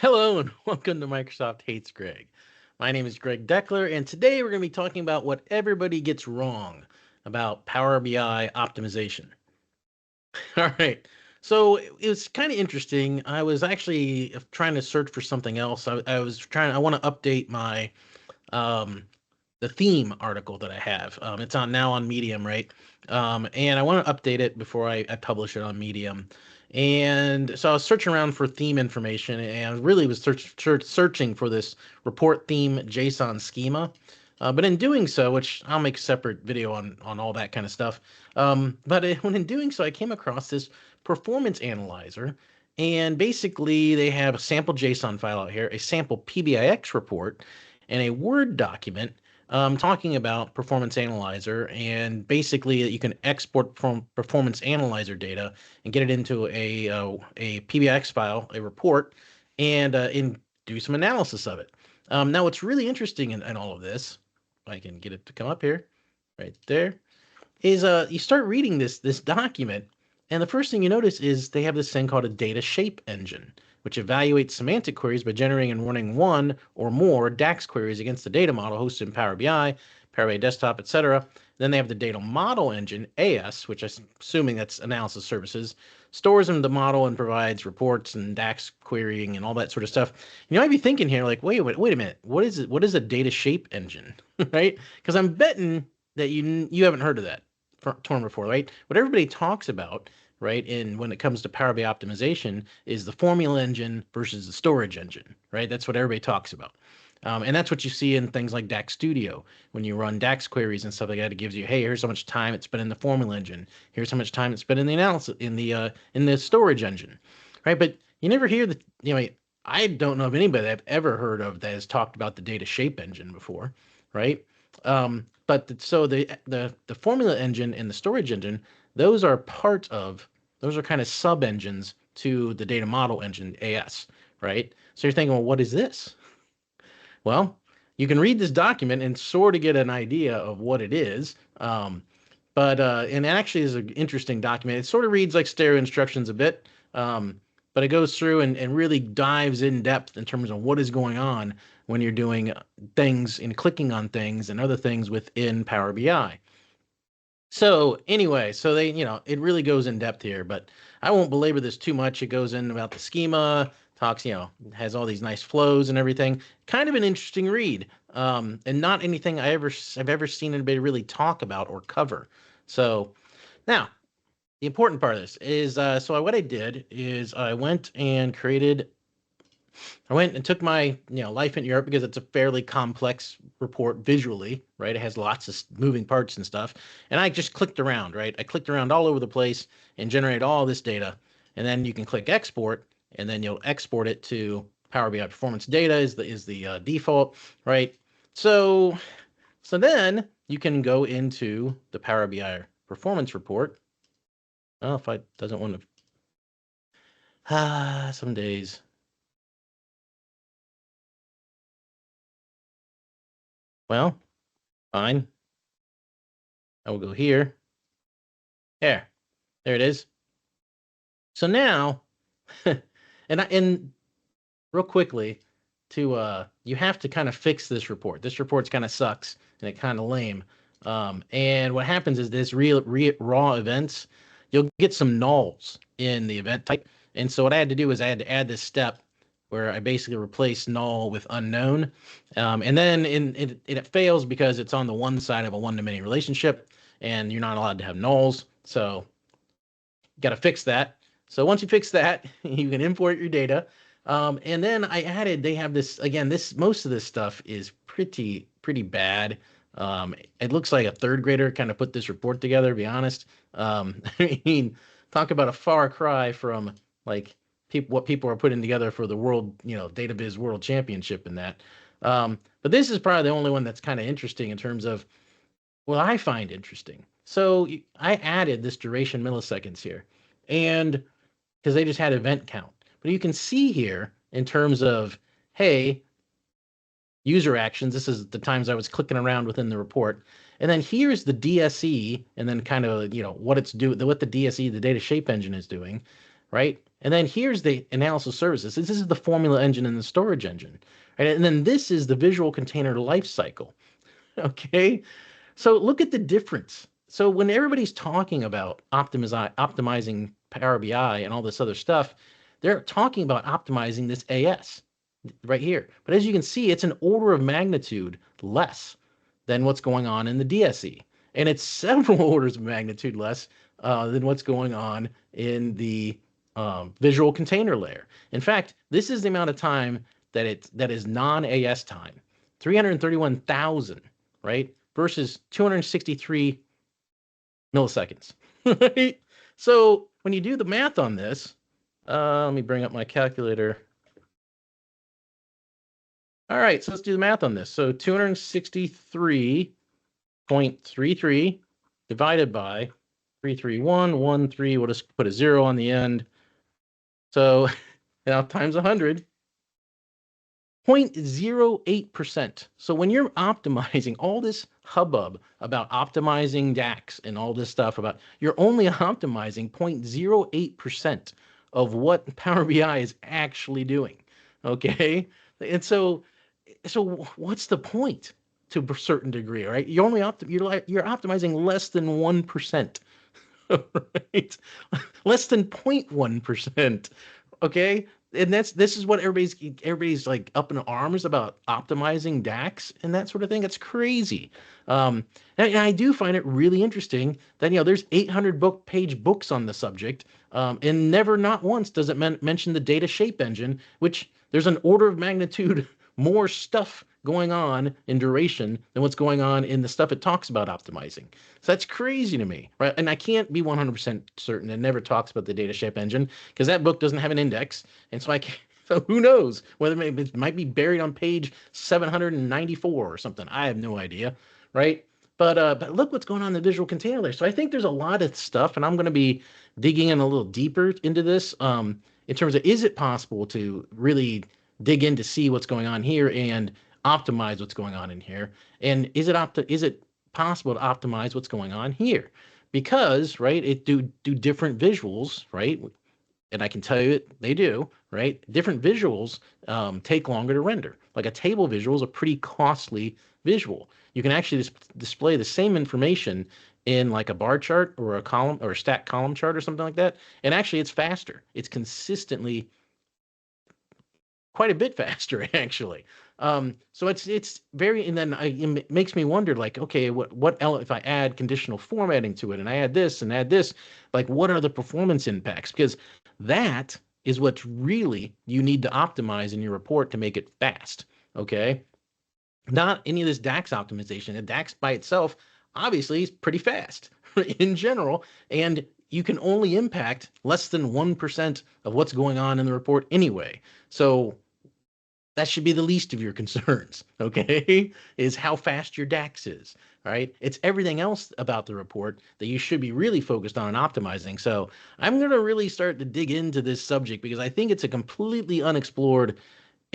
Hello and welcome to Microsoft Hates Greg. My name is Greg Deckler, and today we're going to be talking about what everybody gets wrong about Power BI optimization. All right. So it was kind of interesting. I was actually trying to search for something else. I want to update my um, the theme article that I have. It's on now on Medium, right? And I want to update it before I publish it on Medium. And so I was searching around for theme information, and really was searching for this report theme JSON schema. But in doing so, which I'll make a separate video on all that kind of stuff. When in doing so, I came across this performance analyzer, and basically they have a sample JSON file out here, a sample PBIX report, and a Word document talking about Performance Analyzer, and basically you can export from Performance Analyzer data and get it into a PBX file, a report, and do some analysis of it. Now, what's really interesting in all of this, if I can get it to come up here, right there, is you start reading this document, and the first thing you notice is they have this thing called a data shape engine, which evaluates semantic queries by generating and running one or more DAX queries against the data model hosted in Power BI, Power BI Desktop, etc. Then they have the data model engine, AS, which I'm assuming that's analysis services, stores in the model and provides reports and DAX querying and all that sort of stuff. And you might be thinking here, like, wait a minute, what is it? What is a data shape engine, right? Because I'm betting that you haven't heard of that term before, right? What everybody talks about, right, in when it comes to Power BI optimization is the formula engine versus the storage engine, right? That's what everybody talks about. And that's what you see in things like DAX Studio. When you run DAX queries and stuff like that, it gives you, hey, here's how much time it's spent in the formula engine. Here's how much time it's spent in the analysis in the storage engine, right? But you never hear the, I don't know of anybody that I've ever heard of that has talked about the data shape engine before, right? So the formula engine and the storage engine, those are part of, those are kind of sub engines to the data model engine AS, right? So you're thinking, well, what is this? Well, you can read this document and sort of get an idea of what it is. And it actually is an interesting document. It sort of reads like stereo instructions a bit, but it goes through and really dives in depth in terms of what is going on when you're doing things and clicking on things and other things within Power BI. So anyway, so it really goes in depth here, but I won't belabor this too much. It goes in about the schema, talks, has all these nice flows and everything. Kind of an interesting read, and not anything I've ever seen anybody really talk about or cover. So now the important part of this is, what I did is I went and took my life in Europe, because it's a fairly complex report visually, right? It has lots of moving parts and stuff, and I just clicked around, right? I clicked around all over the place and generated all this data, and then you can click export, and then you'll export it to Power BI Performance Data is the default, right? So then you can go into the Power BI Performance Report. Oh, if I doesn't want to, some days. Well, fine. I will go here. There it is. So now, and real quickly, you have to kind of fix this report. This report's kind of sucks and it kind of lame. And what happens is this raw events, you'll get some nulls in the event type. And so what I had to do is I had to add this step where I basically replace null with unknown. And then it fails because it's on the one side of a one-to-many relationship, and you're not allowed to have nulls. So got to fix that. So once you fix that, you can import your data. And then they have this, again, most of this stuff is pretty bad. It looks like a third grader kind of put this report together, to be honest. I mean, talk about a far cry from like what people are putting together for the world, Data Viz World Championship and that. But this is probably the only one that's kind of interesting in terms of what I find interesting. So I added this duration milliseconds here, and because they just had event count. But you can see here in terms of, hey, user actions, this is the times I was clicking around within the report. And then here's the DSE, and then kind of, what the DSE, the data shape engine is doing, right? And then here's the analysis services. This is the formula engine and the storage engine. Right? And then this is the visual container life cycle. Okay. So look at the difference. So when everybody's talking about optimizing Power BI and all this other stuff, they're talking about optimizing this AS right here. But as you can see, it's an order of magnitude less than what's going on in the DSE. And it's several orders of magnitude less than what's going on in the visual container layer. In fact, this is the amount of time that is non-AS time, 331,000, right? Versus 263 milliseconds, right? So when you do the math on this, let me bring up my calculator. All right, so let's do the math on this. So 263.33 divided by 33113. We'll just put a 0 on the end. So now times 100. 0.08%. So when you're optimizing all this hubbub about optimizing DAX and all this stuff about, you're only optimizing 0.08% of what Power BI is actually doing. Okay. And so what's the point to a certain degree, right? You're only you're optimizing less than 1%, right? Less than 0.1%. Okay. And this is what everybody's like up in arms about optimizing DAX and that sort of thing. It's crazy. And I do find it really interesting that there's 800 page books on the subject, and never not once does it mention the data shape engine, which there's an order of magnitude more stuff going on in duration than what's going on in the stuff it talks about optimizing. So that's crazy to me, right? And I can't be 100% certain. It never talks about the data shape engine because that book doesn't have an index. And so I can't, so who knows whether it might be buried on page 794 or something. I have no idea, right? But look what's going on in the visual container layer. So I think there's a lot of stuff, and I'm going to be digging in a little deeper into this in terms of, is it possible to really dig in to see what's going on here and optimize what's going on in here? And is it possible to optimize what's going on here? Because, right, it do different visuals, right? And I can tell you they do, right? Different visuals take longer to render. Like a table visual is a pretty costly visual. You can actually display the same information in like a bar chart or a column or a stack column chart or something like that. And actually it's faster. It's consistently quite a bit faster actually. So it's very, and then it makes me wonder, like, okay, if I add conditional formatting to it and I add this, like, what are the performance impacts? Because that is what really you need to optimize in your report to make it fast. Okay, not any of this DAX optimization. And DAX by itself, obviously, is pretty fast in general, and you can only impact less than 1% of what's going on in the report anyway. So that should be the least of your concerns, okay? Is how fast your DAX is, right? It's everything else about the report that you should be really focused on and optimizing. So I'm going to really start to dig into this subject because I think it's a completely unexplored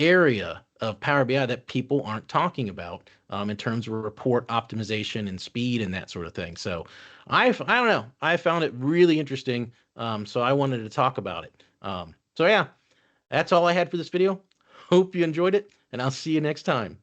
area of Power BI that people aren't talking about in terms of report optimization and speed and that sort of thing. So I don't know. I found it really interesting. So I wanted to talk about it. So yeah, that's all I had for this video. Hope you enjoyed it, and I'll see you next time.